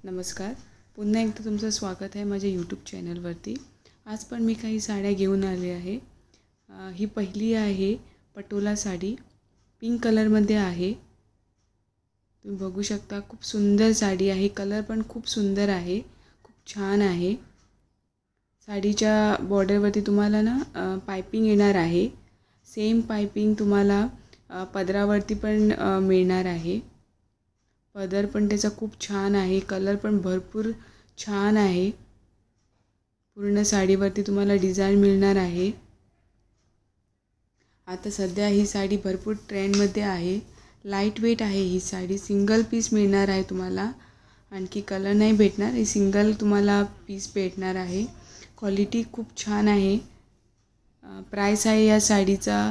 नमस्कार. पुन्हा एकदा तुमचं स्वागत आहे माझ्या यूट्यूब चॅनलवरती. आज पण मी काही साड्या घेऊन आले आहे. ही पहिली आहे पटोला साडी. पिंक कलरमध्ये आहे. तुम्ही बघू शकता खूप सुंदर साडी आहे. कलर पण खूप सुंदर आहे. खूप छान आहे. साडीच्या बॉर्डरवरती तुम्हाला पाइपिंग येणार आहे. सेम पाइपिंग तुम्हाला पदरावरती पण मिळणार आहे. पदर पण त्याचा खूप छान आहे. कलर पण भरपूर छान आहे. पूर्ण साडीवरती तुम्हाला डिझाइन मिळणार आहे. आता सध्या ही साडी भरपूर ट्रेंडमध्ये आहे. लाईट वेट आहे ही साडी. सिंगल पीस मिळणार आहे तुम्हाला. आणखी कलर नाही भेटणार. ही सिंगल तुम्हाला पीस भेटणार आहे. क्वालिटी खूप छान आहे. प्राइस आहे या साडीचा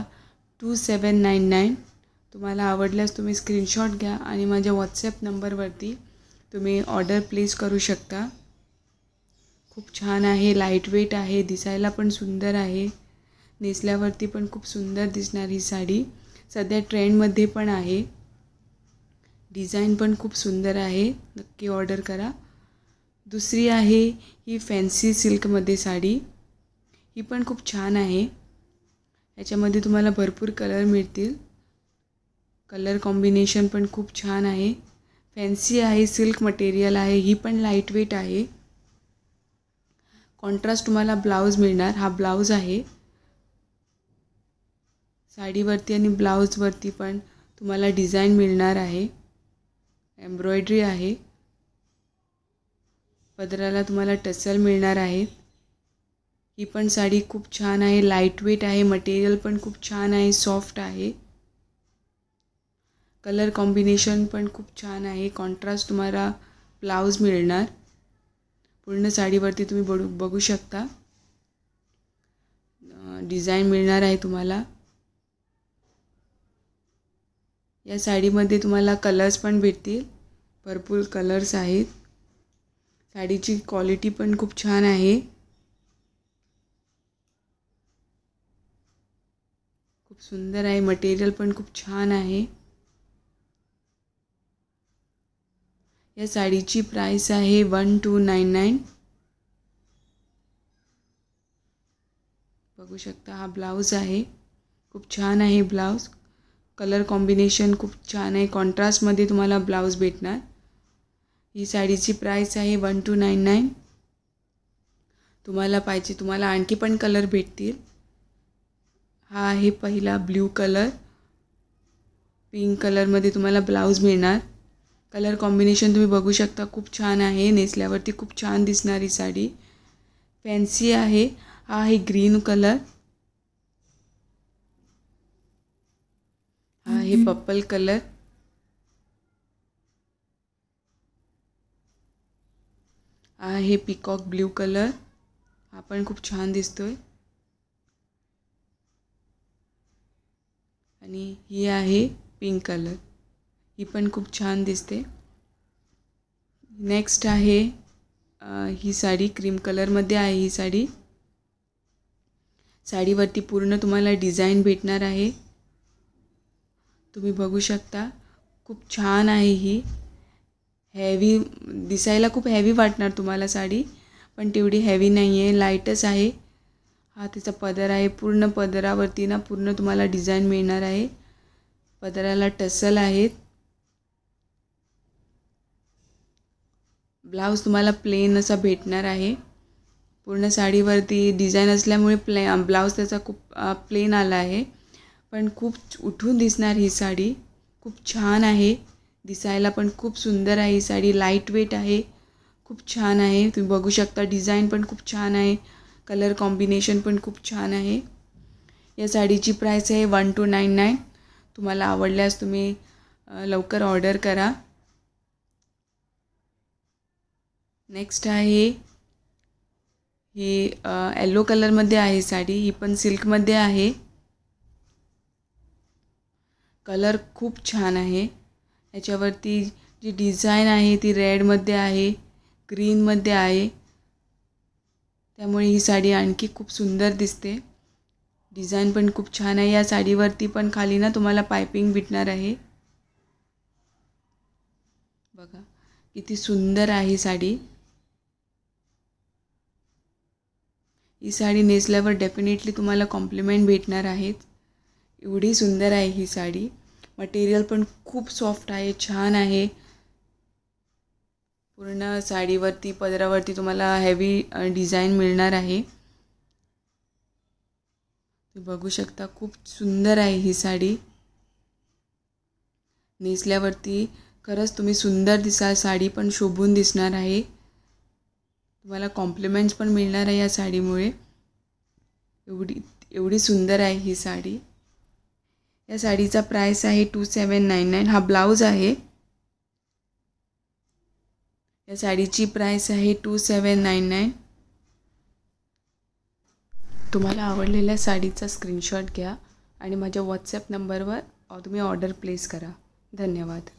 2799. तुम्हाला आवडल्यास तुम्ही स्क्रीनशॉट घ्या आणि माझ्या व्हॉट्सॲप नंबरवरती तुम्ही ऑर्डर प्लेस करू शकता. खूप छान आहे. लाईट वेट आहे. दिसायला पण सुंदर आहे. नेसल्यावरती पण खूप सुंदर दिसणार ही साडी. सध्या ट्रेंडमध्ये पण आहे. डिझाईन पण खूप सुंदर आहे. नक्की ऑर्डर करा. दुसरी आहे ही फॅन्सी सिल्कमध्ये साडी. ही पण खूप छान आहे. याच्यामध्ये तुम्हाला भरपूर कलर मिळतील. कलर कॉम्बिनेशन पण खूप छान आहे. फॅन्सी आहे. सिल्क मटेरियल आहे. ही पण लाईट वेट आहे. कॉन्ट्रास्ट तुम्हाला ब्लाऊज मिळणार. हा ब्लाऊज आहे. साडीवरती आणि ब्लाऊजवरती पण तुम्हाला डिझाइन मिळणार आहे. एम्ब्रॉयडरी आहे. पदराला तुम्हाला टसल मिळणार आहे. ही पण साडी खूप छान आहे. लाईट वेट आहे. मटेरियल पण खूप छान आहे. सॉफ्ट आहे. कलर कॉम्बिनेशन पण खूप छान आहे. कॉन्ट्रास्ट तुम्हाला ब्लाऊज मिळणार. पूर्ण साडीवरती तुम्ही बघू शकता. डिझाइन मिळणार आहे तुम्हाला. या साडीमध्ये तुम्हाला कलर्स पण भेटतील. भरपूर कलर्स आहेत. साडीची क्वालिटी पण खूप छान आहे. खूप सुंदर आहे. मटेरियल पण खूप छान आहे. या साडीची प्राइस आहे 1299. बघू शकता. हा ब्लाऊज आहे. खूप छान आहे ब्लाऊज. कलर कॉम्बिनेशन खूप छान आहे. कॉन्ट्रास्टमध्ये तुम्हाला ब्लाऊज भेटणार. ही साडीची प्राइस आहे 1299. तुम्हाला आणखी पण कलर भेटतील. हा आहे पहिला ब्ल्यू कलर. पिंक कलरमध्ये तुम्हाला ब्लाऊज मिळणार. कलर कॉम्बिनेशन तुम्ही बघू शकता. खूप छान आहे. नेसल्यावरती खूप छान दिसणारी साडी. फॅन्सी आहे. हा आहे ग्रीन कलर. हा आहे पर्पल कलर. हा आहे पिकॉक ब्ल्यू कलर. हा पण खूप छान दिसतोय. आणि ही आहे पिंक कलर. ही पण खूप छान दिसते. नेक्स्ट आहे ही साडी क्रीम कलरमध्ये आहे. ही साडी साडीवरती पूर्ण तुम्हाला डिझाइन भेटणार आहे. तुम्ही बघू शकता. खूप छान आहे ही. हेवी दिसायला खूप हेवी वाटणार तुम्हाला साडी, पण तेवढी हेवी नाही आहे. लाईटच आहे. हा त्याचा पदर आहे. पूर्ण पदरावरती पूर्ण तुम्हाला डिझाइन मिळणार आहे. पदराला टसल आहेत. ब्लाऊज तुम्हाला प्लेन असा भेटणार आहे. पूर्ण साडीवरती डिझाइन असल्यामुळे ब्लाऊज त्याचा खूप प्लेन आला आहे. पण खूप उठून दिसणार ही साडी. खूप छान आहे. दिसायला पण खूप सुंदर आहे ही साडी. लाईट वेट आहे. खूप छान आहे. तुम्ही बघू शकता. डिझाइन पण खूप छान आहे. कलर कॉम्बिनेशन पण खूप छान आहे. या साडीची प्राइस आहे 1299. तुम्हाला आवडल्यास तुम्ही लवकर ऑर्डर करा. नेक्स्ट आहे ही येलो कलरमध्ये आहे साडी. ही पण सिल्कमध्ये आहे. कलर खूप छान आहे. याच्यावरती जी डिझाइन आहे ती रेडमध्ये आहे. ग्रीनमध्ये आहे. त्यामुळे ही साडी आणखी खूप सुंदर दिसते. डिझाइन पण खूप छान आहे. या साडीवरती पण खाली तुम्हाला पाइपिंग भेटणार आहे. बघा किती सुंदर आहे ही साडी. ही साडी नेसल्यावर डेफिनेटली तुम्हाला कॉम्प्लिमेंट भेटणार आहेत. एवढी सुंदर आहे ही साडी. मटेरियल पण खूप सॉफ्ट आहे, छान आहे. पूर्ण साडीवरती पदरावरती तुम्हाला हेवी डिझाईन मिळणार आहे. तुम्ही बघू शकता, खूप सुंदर आहे ही साडी. नेसल्यावरती खरंच तुम्ही सुंदर दिसाल, साडी पण शोभून दिसणार आहे. तुम्हाला कॉम्प्लिमेंट्स पण मिळणार आहे या साडीमुळे. एवढी सुंदर आहे ही साडी. या साडीचा प्राइस आहे 2799. हा ब्लाऊज आहे. या साडीची प्राइस आहे 2799. तुम्हाला आवडलेल्या साडीचा स्क्रीनशॉट घ्या आणि माझ्या व्हॉट्सॲप नंबरवर तुम्ही ऑर्डर प्लेस करा. धन्यवाद.